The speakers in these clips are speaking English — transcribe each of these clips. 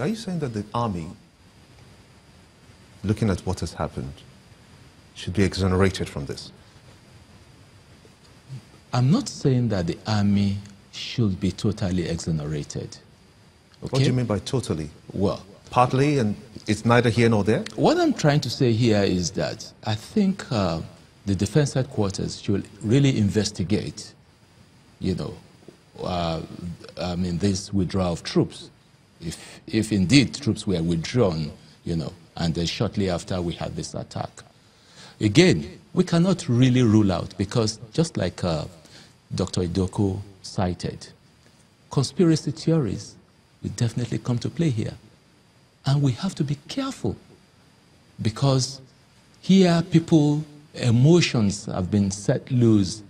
Are you saying that the army, looking at what has happened, should be exonerated from this? I'm not saying that the army should be totally exonerated. Okay? What do you mean by totally? Well, partly, and it's neither here nor there? What I'm trying to say here is that I think the defense headquarters should really investigate, this withdrawal of troops. If indeed troops were withdrawn, and then shortly after we had this attack. Again, we cannot really rule out, because just like Dr. Idoko cited, conspiracy theories will definitely come to play here. And we have to be careful, because here emotions have been set loose.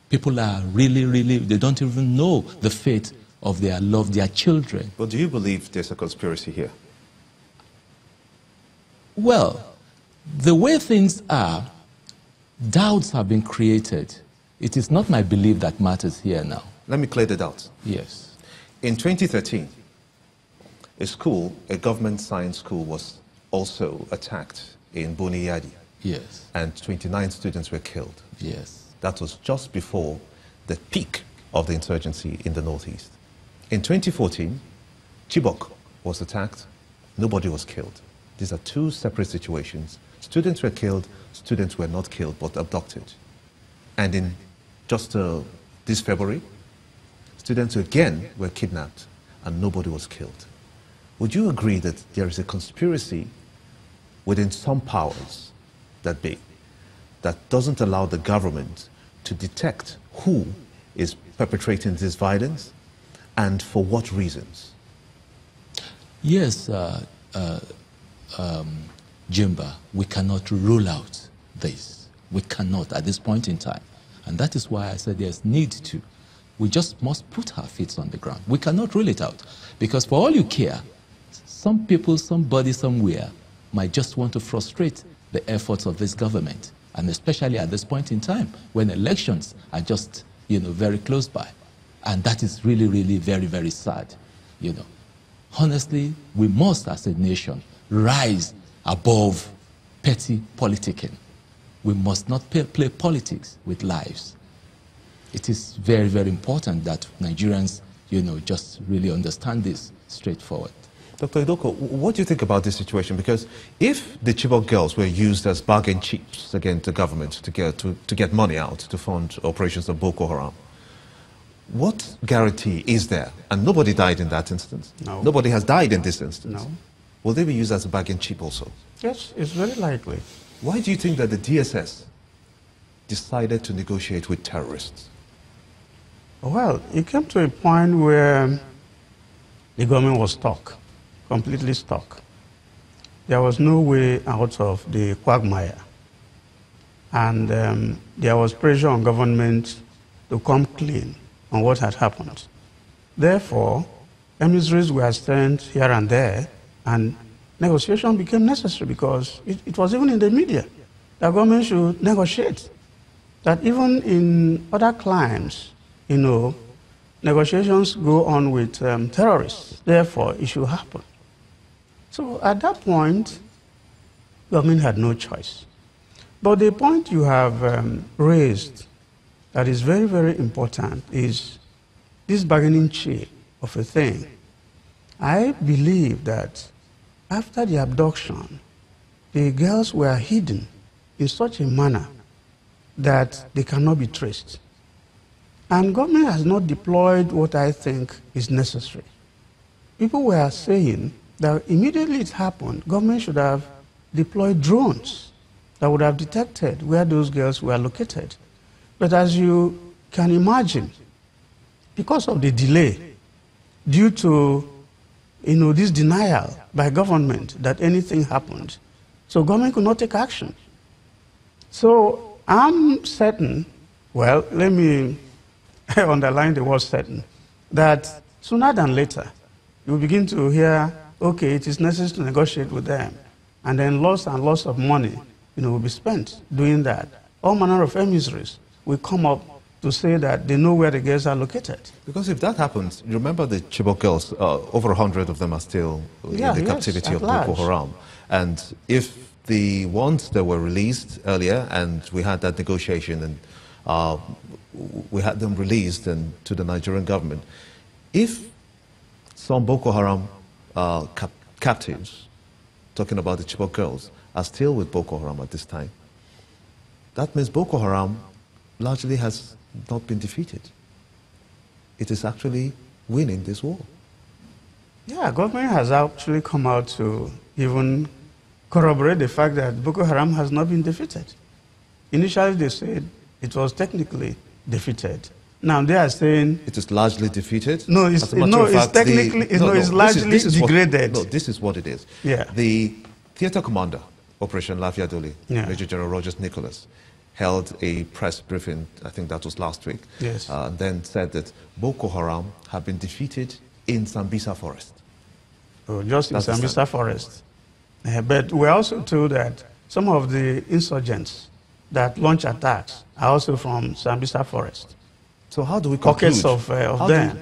People are really, they don't even know the fate of their children. But do you believe there's a conspiracy here? Well, the way things are, doubts have been created. It is not my belief that matters here now. Let me clear the doubts. Yes. In 2013, a government science school was also attacked in Boniyadi. Yes. And 29 students were killed. Yes. That was just before the peak of the insurgency in the Northeast. In 2014, Chibok was attacked. Nobody was killed. These are two separate situations. Students were killed, students were not killed, but abducted. And in just this February, students again were kidnapped, and nobody was killed. Would you agree that there is a conspiracy within some powers that doesn't allow the government to detect who is perpetrating this violence and for what reasons? Yes, Jimba, we cannot rule out this. We cannot at this point in time. And that is why I said there's need to. We just must put our feet on the ground. We cannot rule it out. Because for all you care, some people, somebody, somewhere might just want to frustrate the efforts of this government. And especially at this point in time, when elections are just, very close by. And that is really, really very, very sad, Honestly, we must, as a nation, rise above petty politicking. We must not play politics with lives. It is very, very important that Nigerians, just really understand this straightforward. Dr. Idoko, what do you think about this situation? Because if the Chibok girls were used as bargain chips against the government to get money out to fund operations of Boko Haram, what guarantee is there? And nobody died in that instance. No. Nobody has died in this instance. No. Will they be used as a bargain chip also? Yes, it's very likely. Why do you think that the DSS decided to negotiate with terrorists? Well, it came to a point where the government was stuck, completely stuck. There was no way out of the quagmire. And there was pressure on government to come clean on what had happened. Therefore, emissaries were sent here and there, and negotiation became necessary because it was even in the media that government should negotiate. That even in other crimes, negotiations go on with terrorists. Therefore, it should happen. So at that point, government had no choice. But the point you have raised that is very, very important is this bargaining chip of a thing. I believe that after the abduction, the girls were hidden in such a manner that they cannot be traced. And government has not deployed what I think is necessary. People were saying that immediately it happened, government should have deployed drones that would have detected where those girls were located. But as you can imagine, because of the delay, due to this denial by government that anything happened, so government could not take action. So I'm certain, well, let me underline the word certain, that sooner than later, you will begin to hear, okay, it is necessary to negotiate with them. And then lots and lots of money will be spent doing that. All manner of emissaries will come up to say that they know where the girls are located. Because if that happens, you remember the Chibok girls, over 100 of them are still in the captivity of Boko Haram. And if the ones that were released earlier, and we had that negotiation, and we had them released and to the Nigerian government, if some Boko Haram captives, talking about the Chibok girls, are still with Boko Haram at this time, that means Boko Haram largely has not been defeated. It is actually winning this war. Yeah, government has actually come out to even corroborate the fact that Boko Haram has not been defeated. Initially, they said it was technically defeated. Now they are saying it is largely defeated. No, it's technically it's largely degraded. This is what it is. Yeah. The theater commander, Operation Lafia Dole, Major General Rogers Nicholas, held a press briefing, I think that was last week, yes. Then said that Boko Haram have been defeated in Sambisa Forest. Oh, just in Sambisa Forest. But we're also told that some of the insurgents that launch attacks are also from Sambisa Forest. So how do we conclude? Pockets of them.